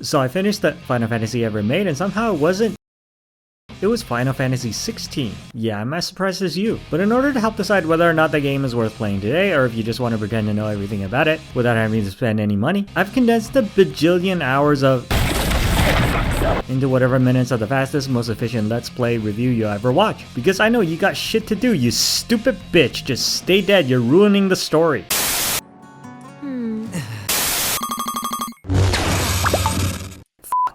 So I finished the Final Fantasy ever made, and somehow it wasn't. It was Final Fantasy 16. Yeah, I'm as surprised as you. But in order to help decide whether or not the game is worth playing today, or if you just want to pretend to know everything about it without having to spend any money, I've condensed a bajillion hours of into whatever minutes of the fastest, most efficient Let's Play review you ever watch. Because I know you got shit to do, you stupid bitch. Just stay dead, you're ruining the story.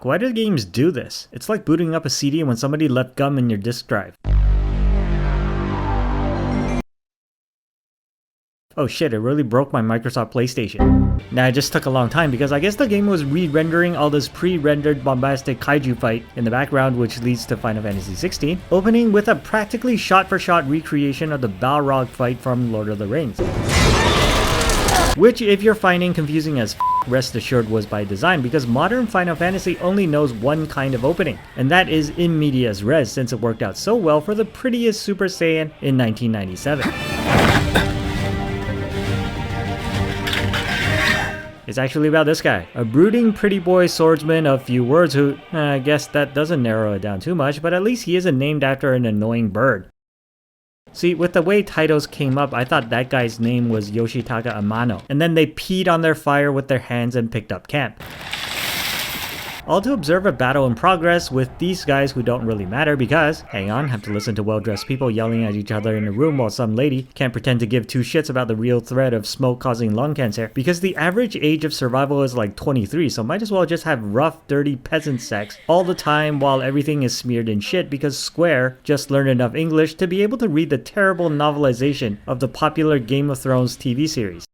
Why do games do this? It's like booting up a CD when somebody left gum in your disk drive. Oh shit, it really broke my Microsoft PlayStation. Now it just took a long time because I guess the game was re-rendering all this pre-rendered bombastic kaiju fight in the background, which leads to Final Fantasy 16, opening with a practically shot-for-shot recreation of the Balrog fight from Lord of the Rings. Which, if you're finding confusing as rest assured was by design, because modern Final Fantasy only knows one kind of opening, and that is in medias res, since it worked out so well for the prettiest Super Saiyan in 1997. It's actually about this guy, a brooding pretty boy swordsman of few words who, I guess that doesn't narrow it down too much, but at least he isn't named after an annoying bird. See, with the way titles came up, I thought that guy's name was Yoshitaka Amano, and then they peed on their fire with their hands and picked up camp. All to observe a battle in progress with these guys who don't really matter because, hang on, have to listen to well-dressed people yelling at each other in a room while some lady can't pretend to give two shits about the real threat of smoke causing lung cancer, because the average age of survival is like 23, so might as well just have rough, dirty peasant sex all the time while everything is smeared in shit because Square just learned enough English to be able to read the terrible novelization of the popular Game of Thrones TV series.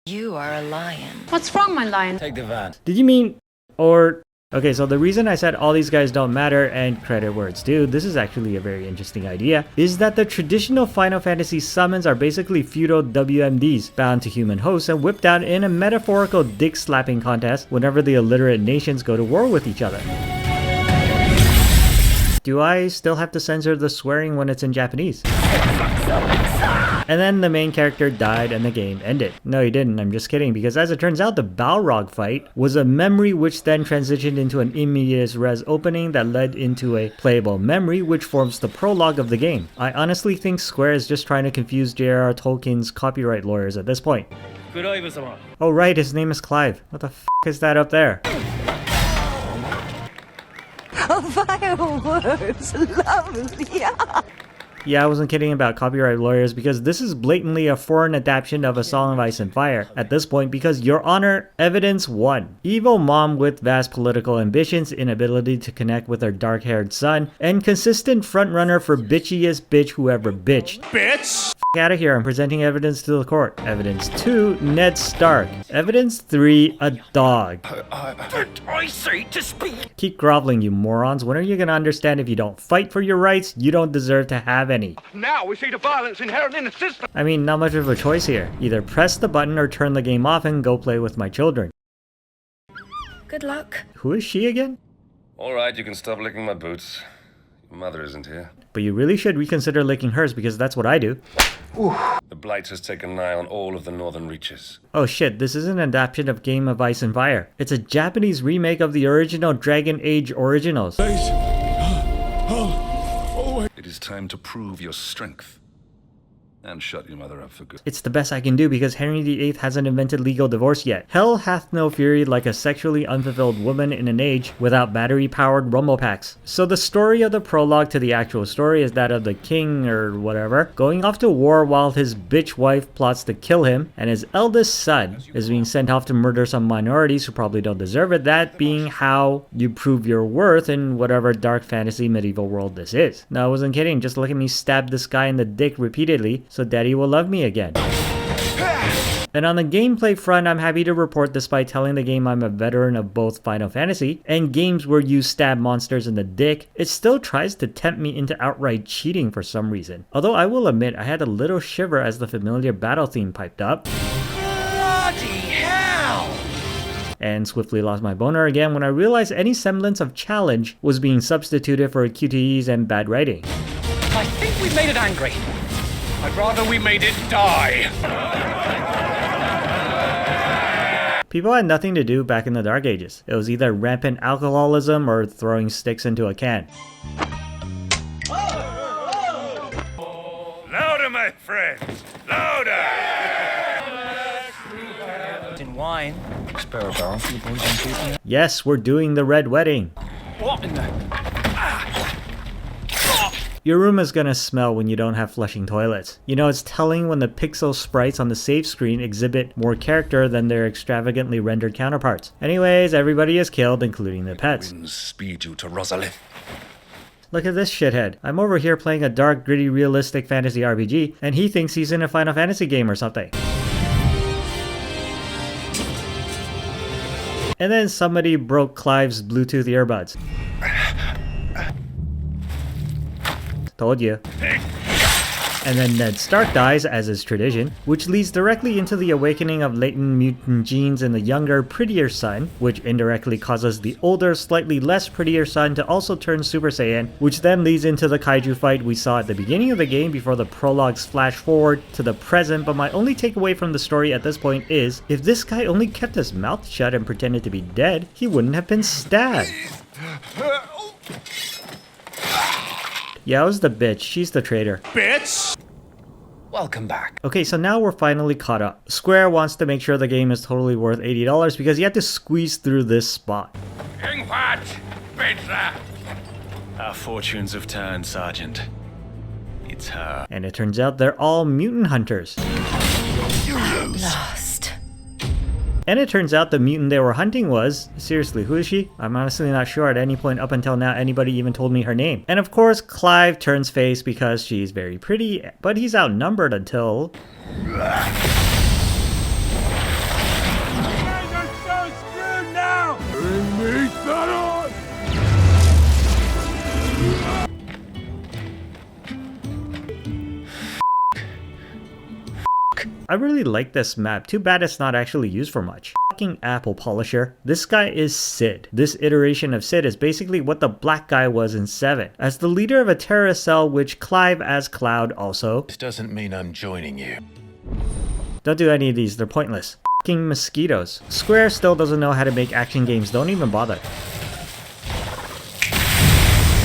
You are a lion. What's wrong, my lion? Take the van. Did you mean, or... Okay, so the reason I said all these guys don't matter, and credit where it's due, this is actually a very interesting idea, is that the traditional Final Fantasy summons are basically feudal WMDs, bound to human hosts and whipped out in a metaphorical dick-slapping contest whenever the illiterate nations go to war with each other. Do I still have to censor the swearing when it's in Japanese? And then the main character died and the game ended. No, he didn't, I'm just kidding, because as it turns out, the Balrog fight was a memory which then transitioned into an immediate res opening that led into a playable memory which forms the prologue of the game. I honestly think Square is just trying to confuse J.R.R. Tolkien's copyright lawyers at this point. Oh right, his name is Clive. What the f*** is that up there? Oh, fireworks! Lovely! Yeah, I wasn't kidding about copyright lawyers because this is blatantly a foreign adaptation of A Song of Ice and Fire at this point because, Your Honor, evidence 1. Evil mom with vast political ambitions, inability to connect with her dark-haired son, and consistent frontrunner for bitchiest bitch whoever bitched. Bitch! Out of here, I'm presenting evidence to the court. Evidence 2, Ned Stark. Evidence 3, a dog. I say to speak. Keep groveling, you morons. When are you gonna understand if you don't fight for your rights, you don't deserve to have any? Now we see the violence inherent in the system. I mean, not much of a choice here. Either press the button or turn the game off and go play with my children. Good luck. Who is she again? Alright, you can stop licking my boots. Your mother isn't here. But you really should reconsider licking hers because that's what I do. The Blight has taken an eye on all of the northern reaches. Oh shit, this isn't an adaptation of Game of Ice and Fire. It's a Japanese remake of the original Dragon Age originals. It is time to prove your strength and shut your mother up for good. It's the best I can do because Henry VIII hasn't invented legal divorce yet. Hell hath no fury like a sexually unfulfilled woman in an age without battery-powered rumble packs. So the story of the prologue to the actual story is that of the king, or whatever, going off to war while his bitch wife plots to kill him, and his eldest son is being sent off to murder some minorities who probably don't deserve it, that being how you prove your worth in whatever dark fantasy medieval world this is. No, I wasn't kidding, just look at me stab this guy in the dick repeatedly, so daddy will love me again. And on the gameplay front, I'm happy to report, despite telling the game I'm a veteran of both Final Fantasy and games where you stab monsters in the dick, it still tries to tempt me into outright cheating for some reason. Although I will admit I had a little shiver as the familiar battle theme piped up. Bloody hell! And swiftly lost my boner again when I realized any semblance of challenge was being substituted for QTEs and bad writing. I think we made it angry. I'd rather we made it die. People had nothing to do back in the Dark Ages. It was either rampant alcoholism or throwing sticks into a can. Louder, my friends! Louder! In wine. Spare a barrel for the boys and people. Yes, we're doing the Red Wedding. What in the... Your room is gonna smell when you don't have flushing toilets. You know, it's telling when the pixel sprites on the save screen exhibit more character than their extravagantly rendered counterparts. Anyways, everybody is killed, including the pets. Winds speed you to Rosalind. Look at this shithead. I'm over here playing a dark, gritty, realistic fantasy RPG, and he thinks he's in a Final Fantasy game or something. And then somebody broke Clive's Bluetooth earbuds. Told you. And then Ned Stark dies, as is tradition, which leads directly into the awakening of latent mutant genes in the younger, prettier son, which indirectly causes the older, slightly less prettier son to also turn Super Saiyan, which then leads into the kaiju fight we saw at the beginning of the game before the prologues flash forward to the present. But my only takeaway from the story at this point is, if this guy only kept his mouth shut and pretended to be dead, he wouldn't have been stabbed. Yeah, it was the bitch. She's the traitor. Bitch! Welcome back. Okay, so now we're finally caught up. Square wants to make sure the game is totally worth $80 because you have to squeeze through this spot. In what? Pizza! Our fortunes have turned, Sergeant. It's her. And it turns out they're all mutant hunters. Lost. And it turns out the mutant they were hunting was... Seriously, who is she? I'm honestly not sure at any point up until now anybody even told me her name. And of course, Clive turns face because she's very pretty, but he's outnumbered until... I really like this map. Too bad it's not actually used for much. Fucking apple polisher. This guy is Sid. This iteration of Sid is basically what the black guy was in 7. As the leader of a terrorist cell, which Clive as Cloud also. This doesn't mean I'm joining you. Don't do any of these, they're pointless. Fucking mosquitoes. Square still doesn't know how to make action games, don't even bother.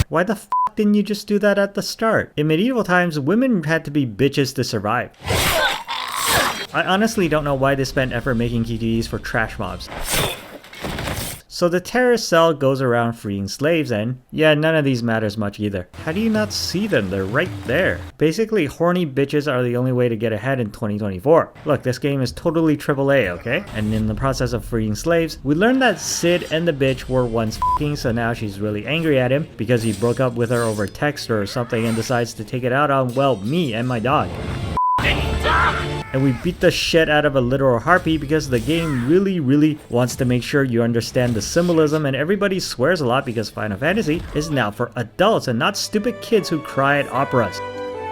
Why the fuck didn't you just do that at the start? In medieval times, women had to be bitches to survive. I honestly don't know why they spent effort making QTEs for trash mobs. So the terrorist cell goes around freeing slaves and, yeah, none of these matters much either. How do you not see them? They're right there. Basically, horny bitches are the only way to get ahead in 2024. Look, this game is totally AAA, okay? And in the process of freeing slaves, we learned that Sid and the bitch were once f***ing, so now she's really angry at him because he broke up with her over text or something and decides to take it out on, well, me and my dog. And we beat the shit out of a literal harpy because the game really wants to make sure you understand the symbolism, and everybody swears a lot because Final Fantasy is now for adults and not stupid kids who cry at operas.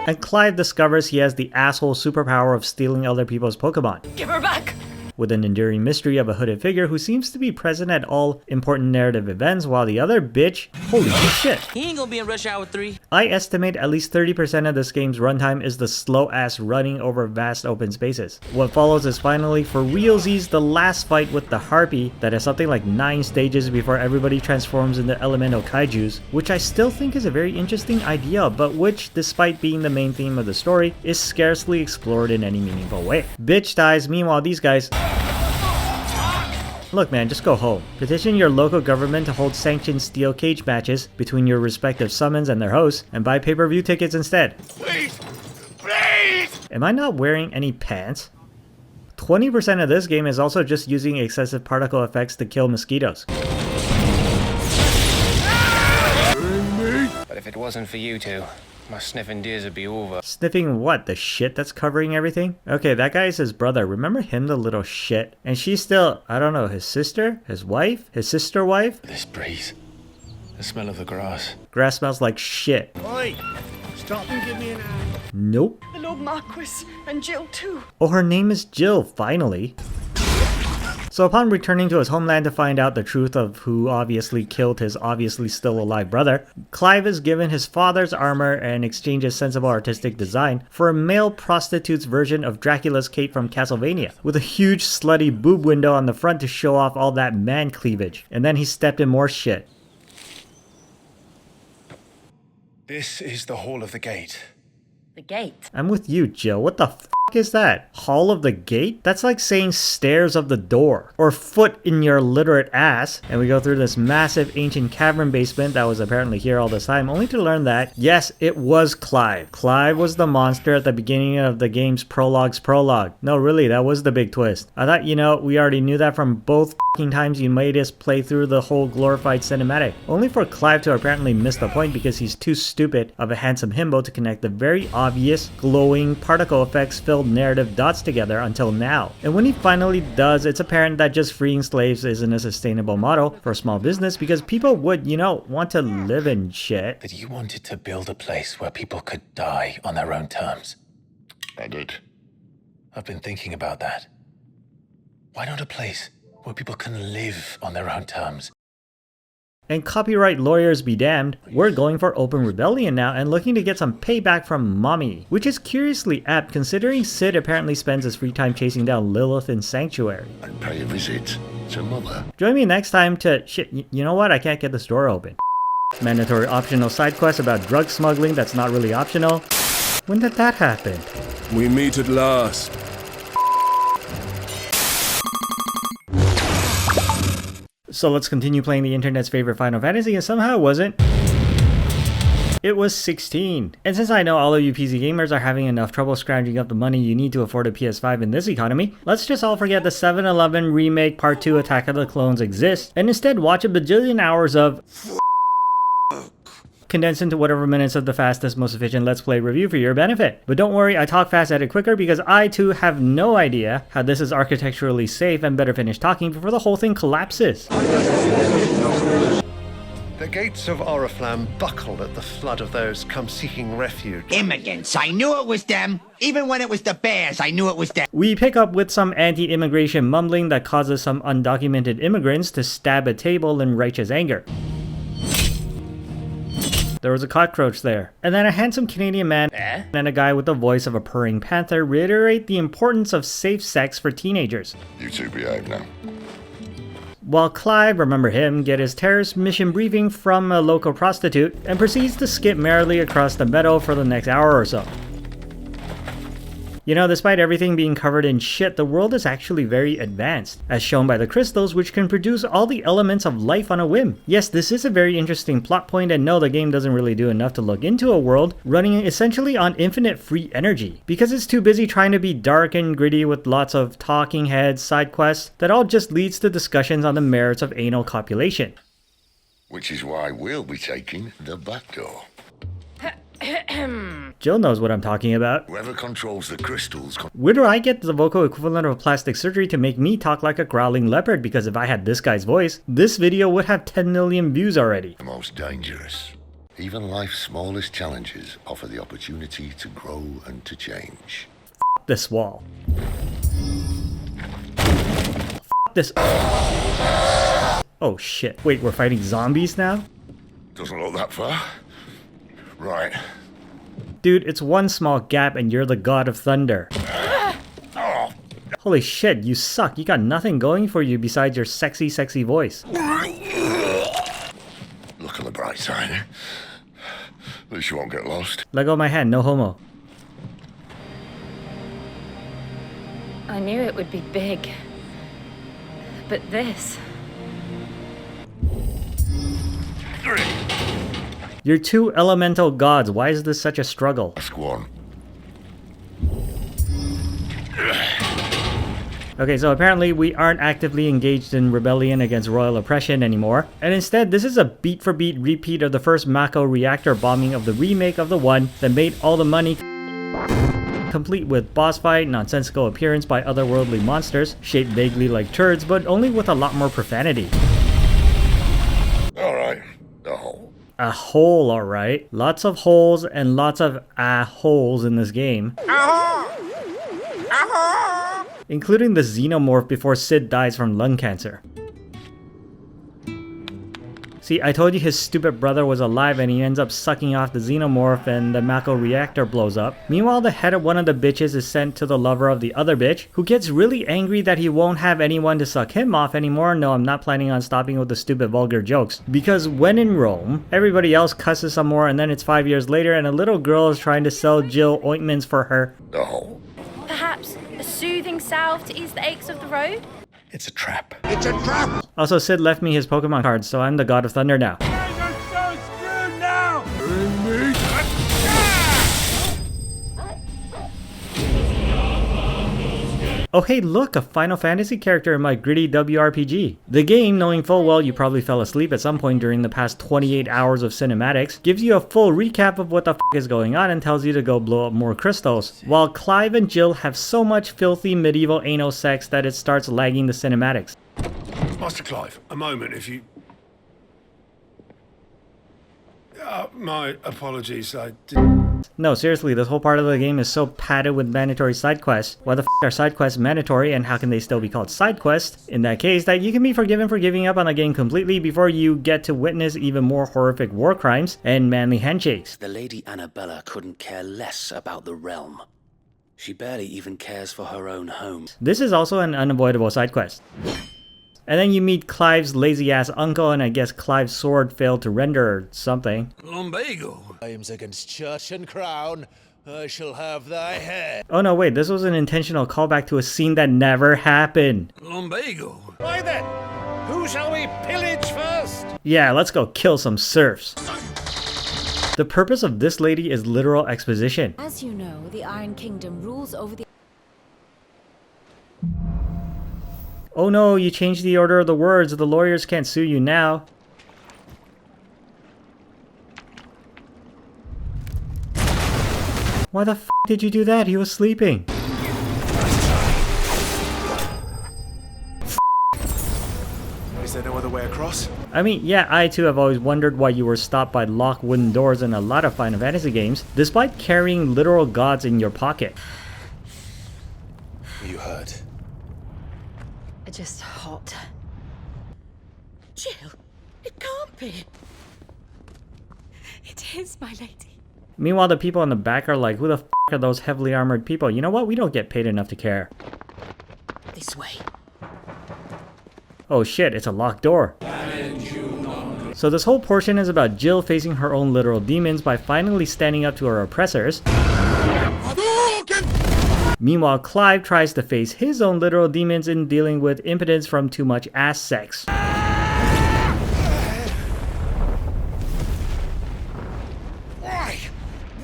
And Clive discovers he has the asshole superpower of stealing other people's Pokemon. Give her back. With an enduring mystery of a hooded figure who seems to be present at all important narrative events, while the other bitch, holy shit. He ain't gonna be in Rush Hour 3. I estimate at least 30% of this game's runtime is the slow ass running over vast open spaces. What follows is finally, for realsies, the last fight with the Harpy that has something like 9 stages before everybody transforms into elemental kaijus, which I still think is a very interesting idea, but which, despite being the main theme of the story, is scarcely explored in any meaningful way. Bitch dies, meanwhile these guys... Look man, just go home. Petition your local government to hold sanctioned steel cage matches between your respective summons and their hosts, and buy pay-per-view tickets instead. Please! Please! Am I not wearing any pants? 20% of this game is also just using excessive particle effects to kill mosquitoes. But if it wasn't for you two, my sniffing days would be over. Sniffing what? The shit that's covering everything? Okay, that guy is his brother. Remember him, the little shit? And she's still, I don't know, his sister? His wife? His sister wife? This breeze. The smell of the grass. Grass smells like shit. Oi! Stop and give me an hand. Nope. The Lord Marquis and Jill too. Oh, her name is Jill, finally. So upon returning to his homeland to find out the truth of who obviously killed his obviously still alive brother, Clive is given his father's armor and exchanges sensible artistic design for a male prostitute's version of Dracula's cape from Castlevania, with a huge slutty boob window on the front to show off all that man cleavage. And then he stepped in more shit. This is the Hall of the Gate. The gate. I'm with you, Jill. What the f is that? Hall of the Gate? That's like saying stairs of the door. Or foot in your literate ass. And we go through this massive ancient cavern basement that was apparently here all this time, only to learn that, yes, it was Clive. Clive was the monster at the beginning of the game's prologue's prologue. No, really, that was the big twist. I thought, you know, we already knew that from both f***ing times you made us play through the whole glorified cinematic. Only for Clive to apparently miss the point because he's too stupid of a handsome himbo to connect the very obvious, glowing, particle effects filled narrative dots together until now. And when he finally does, it's apparent that just freeing slaves isn't a sustainable model for a small business because people would, you know, want to live in shit. That you wanted to build a place where people could die on their own terms. I did. I've been thinking about that. Why not a place where people can live on their own terms? And copyright lawyers be damned, we're going for open rebellion now and looking to get some payback from Mommy, which is curiously apt considering Sid apparently spends his free time chasing down Lilith in Sanctuary. I'd pay a visit to Mother. Join me next time to you know what? I can't get this door open. Mandatory optional side quest about drug smuggling that's not really optional. When did that happen? We meet at last. So let's continue playing the internet's favorite Final Fantasy, and somehow it wasn't. It was 16. And since I know all of you PC gamers are having enough trouble scrounging up the money you need to afford a PS5 in this economy, let's just all forget the 7-Eleven Remake Part 2 Attack of the Clones exists, and instead watch a bajillion hours of condensed into whatever minutes of the fastest, most efficient Let's Play review for your benefit. But don't worry, I talk fast, edit quicker, because I too have no idea how this is architecturally safe and better finish talking before the whole thing collapses. The gates of Oriflamme buckle at the flood of those come seeking refuge. Immigrants, I knew it was them. Even when it was the bears, I knew it was them. We pick up with some anti-immigration mumbling that causes some undocumented immigrants to stab a table in righteous anger. There was a cockroach there. And then a handsome Canadian man and a guy with the voice of a purring panther reiterate the importance of safe sex for teenagers. You two behave now. While Clive, remember him, get his terrorist mission briefing from a local prostitute and proceeds to skip merrily across the meadow for the next hour or so. You know, despite everything being covered in shit, the world is actually very advanced, as shown by the crystals which can produce all the elements of life on a whim. Yes, this is a very interesting plot point, and no, the game doesn't really do enough to look into a world running essentially on infinite free energy, because it's too busy trying to be dark and gritty with lots of talking heads, side quests, that all just leads to discussions on the merits of anal copulation. Which is why we'll be taking the back door. Jill knows what I'm talking about. Whoever controls the crystals... Where do I get the vocal equivalent of plastic surgery to make me talk like a growling leopard? Because if I had this guy's voice, this video would have 10 million views already. The most dangerous. Even life's smallest challenges offer the opportunity to grow and to change. F this wall. F this... Oh shit. Wait, we're fighting zombies now? Doesn't look that far. Right. Dude, it's one small gap and you're the god of thunder. Holy shit, you suck. You got nothing going for you besides your sexy, sexy voice. Look on the bright side. At least you won't get lost. Let go of my hand, no homo. I knew it would be big. But this... You're two elemental gods. Why is this such a struggle? Ask one. Okay, so apparently we aren't actively engaged in rebellion against royal oppression anymore. And instead, this is a beat-for-beat repeat of the first Mako reactor bombing of the remake of the one that made all the money, complete with boss fight, nonsensical appearance by otherworldly monsters, shaped vaguely like turds, but only with a lot more profanity. Alright, the hole. A hole, alright. Lots of holes and lots of holes in this game. including the xenomorph before Sid dies from lung cancer. See, I told you his stupid brother was alive and he ends up sucking off the xenomorph and the Mako reactor blows up. Meanwhile, the head of one of the bitches is sent to the lover of the other bitch, who gets really angry that he won't have anyone to suck him off anymore. No, I'm not planning on stopping with the stupid vulgar jokes. Because when in Rome, everybody else cusses some more and then it's 5 years later and a little girl is trying to sell Jill ointments for her. No. Perhaps a soothing salve to ease the aches of the road? It's a trap. It's a trap! Also, Sid left me his Pokemon cards, so I'm the God of Thunder now. Oh hey look, a Final Fantasy character in my gritty WRPG. The game, knowing full well you probably fell asleep at some point during the past 28 hours of cinematics, gives you a full recap of what the f is going on and tells you to go blow up more crystals, while Clive and Jill have so much filthy medieval anal sex that it starts lagging the cinematics. Master Clive, a moment if you... my apologies, I didn't... No, seriously, this whole part of the game is so padded with mandatory side quests. Why the f are side quests mandatory and how can they still be called side quests? In that case, that you can be forgiven for giving up on the game completely before you get to witness even more horrific war crimes and manly handshakes. The Lady Annabella couldn't care less about the realm. She barely even cares for her own home. This is also an unavoidable side quest. And then you meet Clive's lazy-ass uncle, and I guess Clive's sword failed to render or something. Lumbago. Claims against church and crown. I shall have thy head. Oh no, wait, this was an intentional callback to a scene that never happened. Lumbago. Why then? Who shall we pillage first? Yeah, let's go kill some serfs. The purpose of this lady is literal exposition. As you know, the Iron Kingdom rules over the... Oh no, you changed the order of the words. The lawyers can't sue you now. Why the f did you do that? He was sleeping. Is there no other way across? I mean, yeah, I too have always wondered why you were stopped by locked wooden doors in a lot of Final Fantasy games, despite carrying literal gods in your pocket. Are you hurt? Just hot. Jill, it can't be. It is, my lady. Meanwhile, the people in the back are like, who the f are those heavily armored people? You know what? We don't get paid enough to care. This way. Oh shit, it's a locked door. So this whole portion is about Jill facing her own literal demons by finally standing up to her oppressors. Meanwhile, Clive tries to face his own literal demons in dealing with impotence from too much ass sex.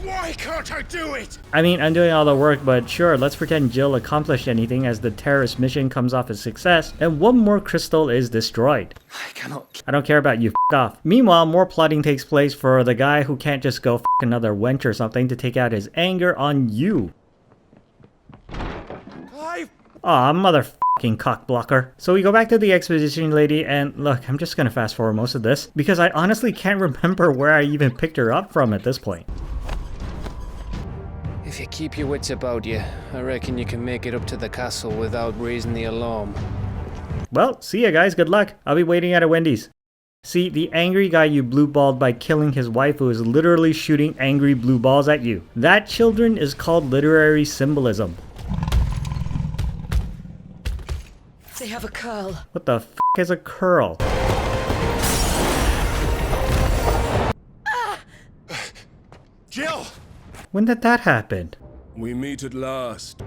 Why can't I do it? I mean, I'm doing all the work, but sure, let's pretend Jill accomplished anything as the terrorist mission comes off a success, and one more crystal is destroyed. I don't care about you, f*** off. Meanwhile, more plotting takes place for the guy who can't just go f*** another wench or something to take out his anger on you. Aw, motherfucking cockblocker. So we go back to the exposition lady, and look, I'm just gonna fast forward most of this, because I honestly can't remember where I even picked her up from at this point. If you keep your wits about you, I reckon you can make it up to the castle without raising the alarm. Well, see ya guys, good luck. I'll be waiting at a Wendy's. See, the angry guy you blue-balled by killing his wife who is literally shooting angry blue balls at you. That, children, is called literary symbolism. They have a curl. What the f*** is a curl? Jill! When did that happen? We meet at last.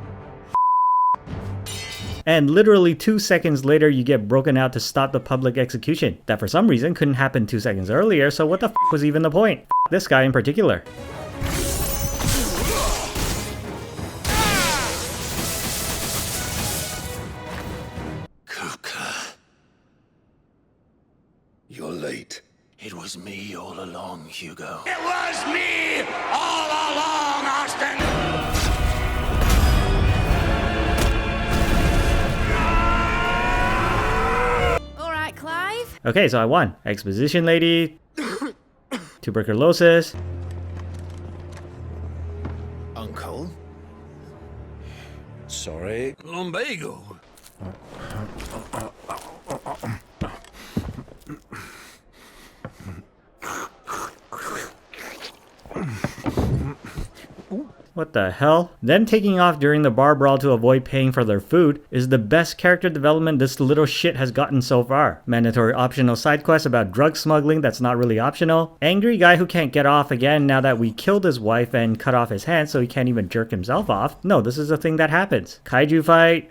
And literally 2 seconds later you get broken out to stop the public execution. That for some reason couldn't happen 2 seconds earlier, so what the f*** was even the point? F*** this guy in particular. You're late. It was me all along, Hugo. It was me all along, Austin! Alright, Clive. Okay, so I won. Exposition lady. Tuberculosis. Uncle? Sorry. Lumbago. What the hell? Them taking off during the bar brawl to avoid paying for their food is the best character development this little shit has gotten so far. Mandatory optional side quest about drug smuggling that's not really optional. Angry guy who can't get off again now that we killed his wife and cut off his hand so he can't even jerk himself off. No, this is a thing that happens. Kaiju fight.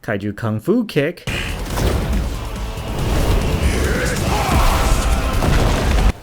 Kaiju kung fu kick.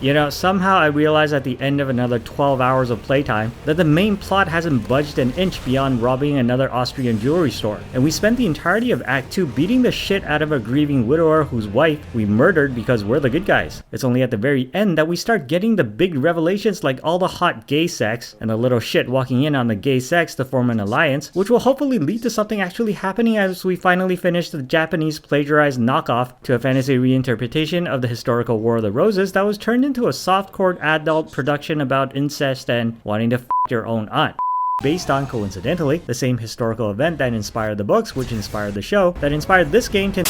You know, somehow I realized at the end of another 12 hours of playtime that the main plot hasn't budged an inch beyond robbing another Austrian jewelry store. And we spent the entirety of Act 2 beating the shit out of a grieving widower whose wife we murdered because we're the good guys. It's only at the very end that we start getting the big revelations like all the hot gay sex and the little shit walking in on the gay sex to form an alliance, which will hopefully lead to something actually happening as we finally finish the Japanese plagiarized knockoff to a fantasy reinterpretation of the historical War of the Roses that was turned into a softcore adult production about incest and wanting to f your own aunt. Based on, coincidentally, the same historical event that inspired the books, which inspired the show, that inspired this game to...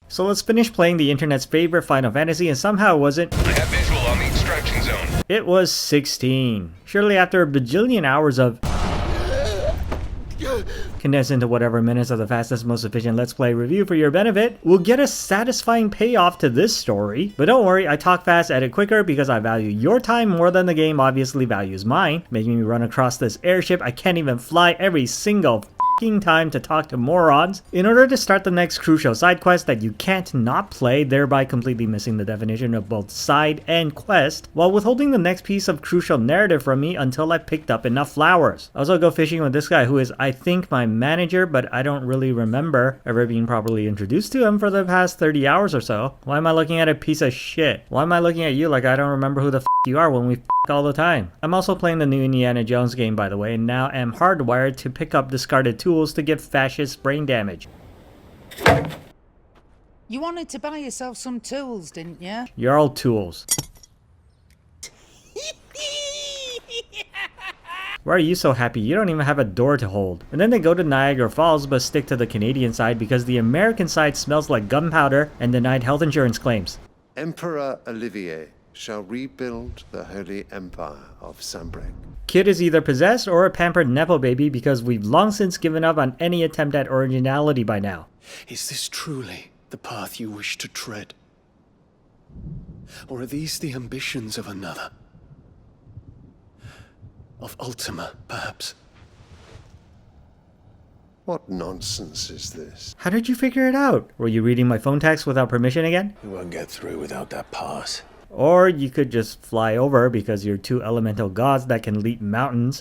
So let's finish playing the internet's favorite Final Fantasy, and somehow it wasn't... I have visual on the extraction zone. It was 16. Surely after a bajillion hours of... condensed into whatever minutes of the fastest, most efficient Let's Play review for your benefit, we'll get a satisfying payoff to this story. But don't worry, I talk fast, edit quicker, because I value your time more than the game obviously values mine, making me run across this airship I can't even fly every single time to talk to morons in order to start the next crucial side quest that you can't not play, thereby completely missing the definition of both side and quest, while withholding the next piece of crucial narrative from me until I picked up enough flowers. I also go fishing with this guy who is, I think, my manager, but I don't really remember ever being properly introduced to him for the past 30 hours or so. Why am I looking at a piece of shit? Why am I looking at you like I don't remember who the f you are when we f all the time? I'm also playing the new Indiana Jones game, by the way, and now am hardwired to pick up discarded tools to give fascist brain damage. You wanted to buy yourself some tools, didn't you? You're all tools. Why are you so happy? You don't even have a door to hold. And then they go to Niagara Falls but stick to the Canadian side because the American side smells like gunpowder and denied health insurance claims. Emperor Olivier shall rebuild the Holy Empire of Sambrec. Kid is either possessed or a pampered nepo baby because we've long since given up on any attempt at originality by now. Is this truly the path you wish to tread? Or are these the ambitions of another? Of Ultima, perhaps? What nonsense is this? How did you figure it out? Were you reading my phone text without permission again? You won't get through without that pass. Or you could just fly over because you're two elemental gods that can leap mountains.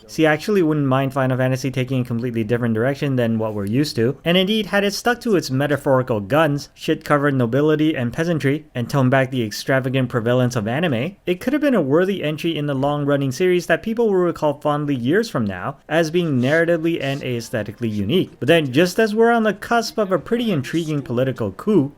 See, I actually wouldn't mind Final Fantasy taking a completely different direction than what we're used to. And indeed, had it stuck to its metaphorical guns, shit-covered nobility and peasantry, and toned back the extravagant prevalence of anime, it could have been a worthy entry in the long-running series that people will recall fondly years from now as being narratively and aesthetically unique. But then, just as we're on the cusp of a pretty intriguing political coup,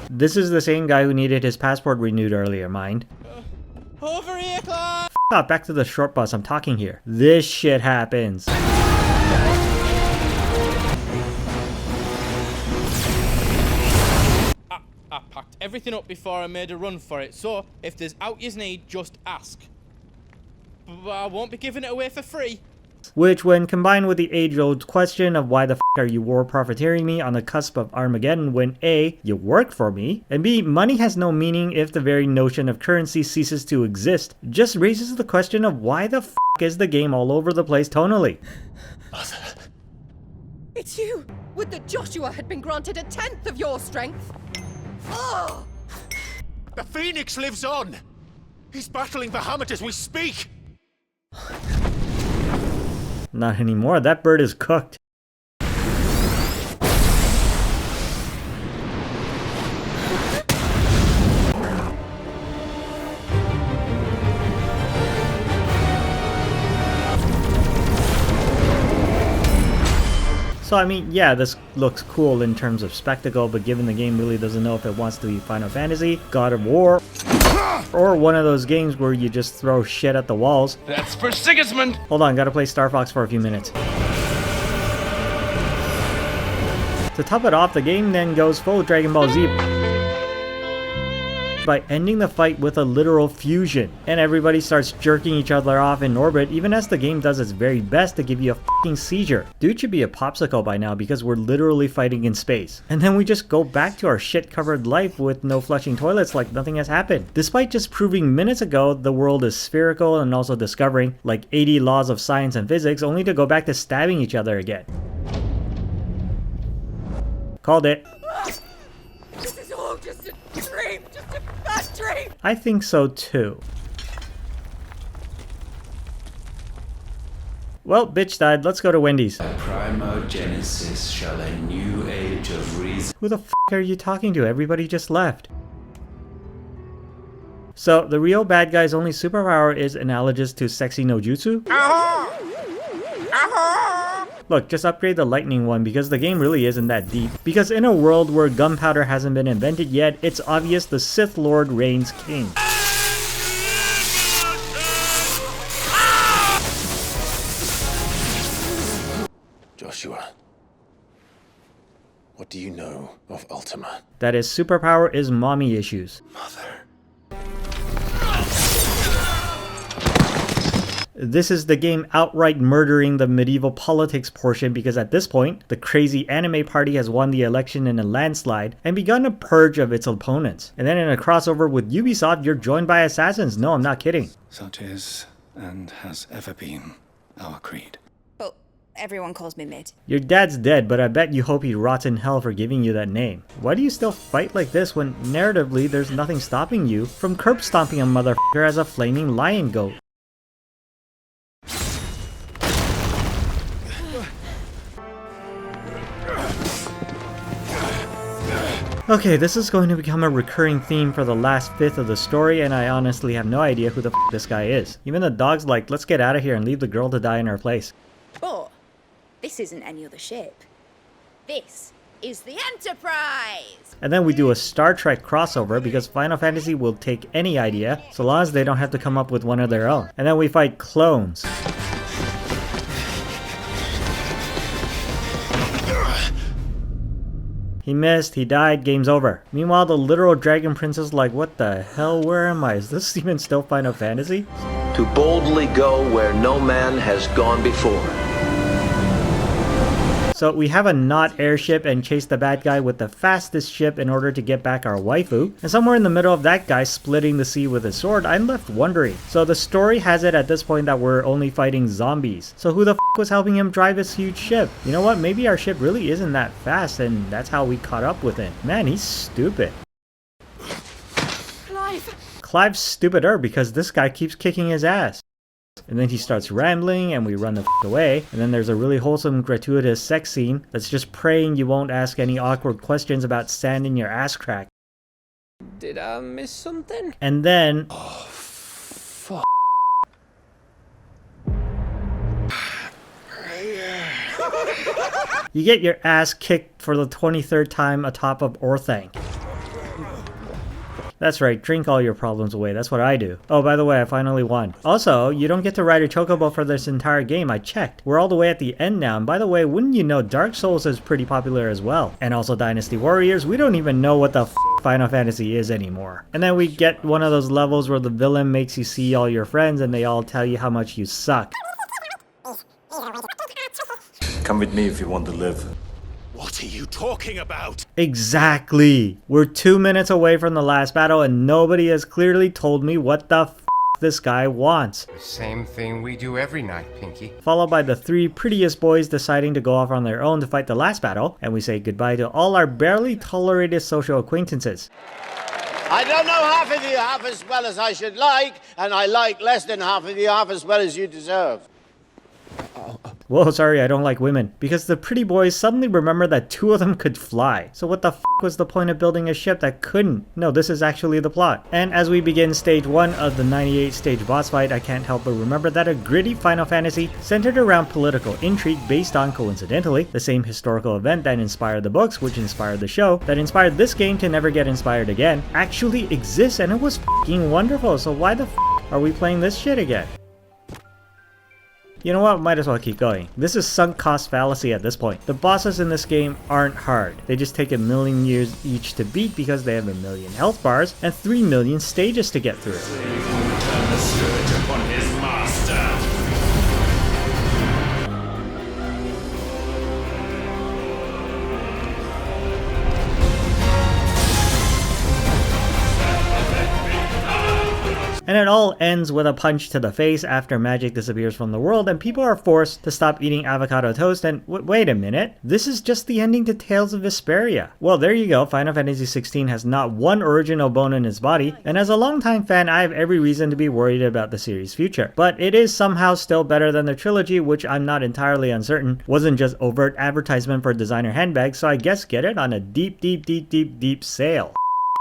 this is the same guy who needed his passport renewed earlier, mind. Over here, Clive! F*** back to the short bus, I'm talking here. This shit happens. I packed everything up before I made a run for it, so if there's out you need, just ask. But I won't be giving it away for free. Which, when combined with the age-old question of why the f*** are you war profiteering me on the cusp of Armageddon when A, you work for me, and B, money has no meaning if the very notion of currency ceases to exist, just raises the question of why the f*** is the game all over the place tonally. Mother. It's you! Would that Joshua had been granted 1/10 of your strength! Oh! The Phoenix lives on! He's battling Bahamut as we speak! Not anymore, that bird is cooked. So I mean, yeah, this looks cool in terms of spectacle, but given the game really doesn't know if it wants to be Final Fantasy, God of War, or one of those games where you just throw shit at the walls. That's for Sigismund! Hold on, gotta play Star Fox for a few minutes. To top it off, the game then goes full Dragon Ball Z by ending the fight with a literal fusion, and everybody starts jerking each other off in orbit, even as the game does its very best to give you a fucking seizure. Dude should be a popsicle by now because we're literally fighting in space. And then we just go back to our shit-covered life with no flushing toilets like nothing has happened. Despite just proving minutes ago the world is spherical and also discovering like 80 laws of science and physics, only to go back to stabbing each other again. Called it. This is all just a dream, just a bad dream. I think so too. Well, bitch died. Let's go to Wendy's. Primogenesis shall a new age of reason. Who the f are you talking to? Everybody just left. So, the real bad guy's only superpower is analogous to sexy no jutsu? Look, just upgrade the lightning one because the game really isn't that deep. Because in a world where gunpowder hasn't been invented yet, it's obvious the Sith Lord reigns king. Joshua, what do you know of Ultima? That his superpower is mommy issues. Mother. This is the game outright murdering the medieval politics portion because at this point, the crazy anime party has won the election in a landslide and begun a purge of its opponents. And then in a crossover with Ubisoft, you're joined by assassins. No, I'm not kidding. Such is, and has ever been, our creed. But everyone calls me Mid. Your dad's dead, but I bet you hope he rots in hell for giving you that name. Why do you still fight like this when narratively there's nothing stopping you from curb stomping a motherfucker as a flaming lion goat? Okay, this is going to become a recurring theme for the last fifth of the story, and I honestly have no idea who the f this guy is. Even the dog's like, let's get out of here and leave the girl to die in our place. But this isn't any other ship. This is the Enterprise! And then we do a Star Trek crossover because Final Fantasy will take any idea, so long as they don't have to come up with one of their own. And then we fight clones. He missed, he died, game's over. Meanwhile, the literal Dragon Prince is like, what the hell, where am I? Is this even still Final Fantasy? To boldly go where no man has gone before. So we have a not airship and chase the bad guy with the fastest ship in order to get back our waifu. And somewhere in the middle of that guy splitting the sea with his sword, I'm left wondering. So the story has it at this point that we're only fighting zombies. So who the f was helping him drive his huge ship? You know what? Maybe our ship really isn't that fast and that's how we caught up with him. Man, he's stupid. Clive's stupider because this guy keeps kicking his ass. And then he starts rambling and we run the f away. And then there's a really wholesome gratuitous sex scene that's just praying you won't ask any awkward questions about sand in your ass crack. Did I miss something? And then... Oh, fuck. You get your ass kicked for the 23rd time atop of Orthang. That's right, drink all your problems away, that's what I do. Oh, by the way, I finally won. Also, you don't get to ride a chocobo for this entire game, I checked. We're all the way at the end now, and by the way, wouldn't you know Dark Souls is pretty popular as well. And also Dynasty Warriors, we don't even know what the f Final Fantasy is anymore. And then we get one of those levels where the villain makes you see all your friends and they all tell you how much you suck. Come with me if you want to live. What are you talking about? Exactly! We're 2 minutes away from the last battle and nobody has clearly told me what the f this guy wants. The same thing we do every night, Pinky. Followed by the 3 prettiest boys deciding to go off on their own to fight the last battle, and we say goodbye to all our barely tolerated social acquaintances. I don't know half of you half as well as I should like, and I like less than half of you half as well as you deserve. Whoa, sorry, I don't like women. Because the pretty boys suddenly remember that 2 of them could fly. So what the f was the point of building a ship that couldn't? No, this is actually the plot. And as we begin stage 1 of the 98 stage boss fight, I can't help but remember that a gritty Final Fantasy centered around political intrigue based on, coincidentally, the same historical event that inspired the books, which inspired the show, that inspired this game to never get inspired again, actually exists, and it was f***ing wonderful. So why the f*** are we playing this shit again? You know what, might as well keep going. This is sunk cost fallacy at this point. The bosses in this game aren't hard. They just take 1,000,000 years each to beat because they have 1,000,000 health bars and 3,000,000 stages to get through. And it all ends with a punch to the face after magic disappears from the world and people are forced to stop eating avocado toast and wait a minute, this is just the ending to Tales of Vesperia. Well, there you go, Final Fantasy XVI has not one original bone in its body, and as a longtime fan I have every reason to be worried about the series' future. But it is somehow still better than the trilogy, which I'm not entirely uncertain wasn't just overt advertisement for designer handbags, so I guess get it on a deep sale.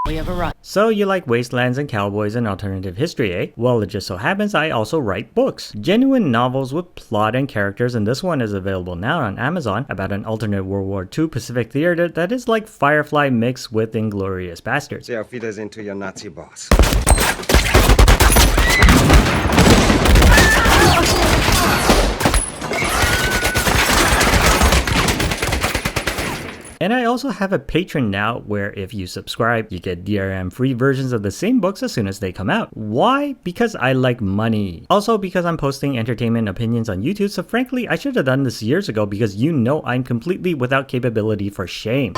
We have arrived. So you like wastelands and cowboys and alternative history, eh? Well, it just so happens I also write books. Genuine novels with plot and characters, and this one is available now on Amazon about an alternate World War II Pacific theater that is like Firefly mixed with Inglourious Basterds. See, auf Wiedersehen to your Nazi boss. And I also have a Patreon now where if you subscribe, you get DRM-free versions of the same books as soon as they come out. Why? Because I like money. Also because I'm posting entertainment opinions on YouTube, so frankly, I should have done this years ago because you know I'm completely without capability for shame.